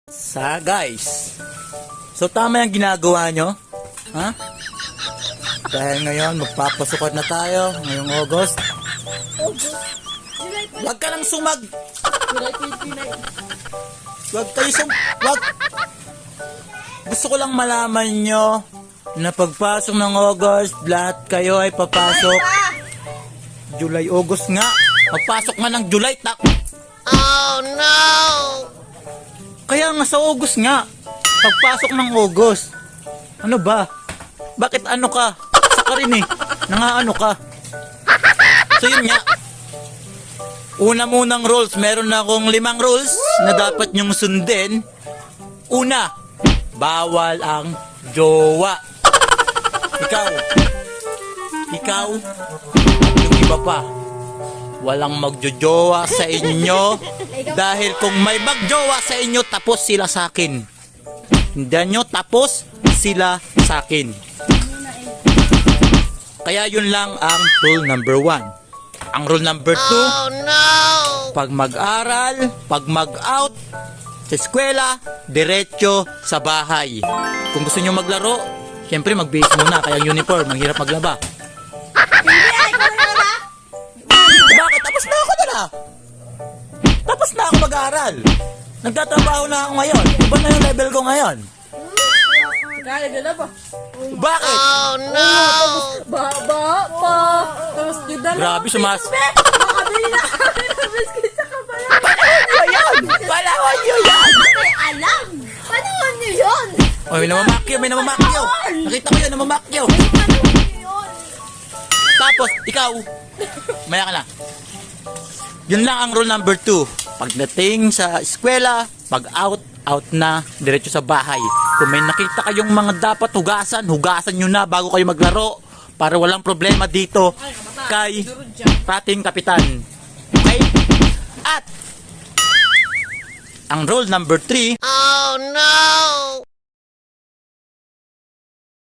Guys, so tama yung ginagawa nyo? Ha? Dahil ngayon magpapasukot na tayo ngayong August. Wag ka lang sumag. Wag kayo wag. Gusto ko lang malaman nyo na pagpasok ng August, lahat kayo ay papasok. July, August nga. Pagpasok nga ng July, Oh no! Kaya nga sa August nga. Pagpasok ng August. Ano ba? Bakit ano ka? Sa ka rin eh. Nangaano ka? So yun nga. Una munang rules. Meron na akong 5 rules na dapat nyong sundin. Una, bawal ang jowa. Ikaw, yung iba pa. Walang magjojowa sa inyo dahil kung may magjowa sa inyo, tapos sila sa akin. Hindi nyo, tapos sila sa akin. Kaya yun lang ang rule number 1. Ang rule number 2, Oh no! pag mag-aral, pag mag-out sa eskwela, diretso sa bahay. Kung gusto nyo maglaro, syempre mag-base muna, kaya uniform, mahirap maglaba. Bakit? Tapos na ako na. Tapos na ako mag-aaral. Nagtatrabaho na ako ngayon. Iba na yung level ko ngayon. Kaya na ba? Bakit? Oh no! Baba pa. Tapos yung dalawa. Grabe, sumas. Makabili na kami ng biscuit sa kabayan. Palawon nyo yan! Alam! Panahon niyo yun! Oh, may namamakyo. Nakita ko yun, namamakyo. Panahon niyo yun! Tapos, ikaw, maya ka na. Yun lang ang rule number 2. Pagdating sa eskwela, pag out na, diretso sa bahay. Kung may nakita kayong mga dapat hugasan nyo na bago kayo maglaro para walang problema dito kay pating kapitan. Okay? At ang rule number 3, Oh no!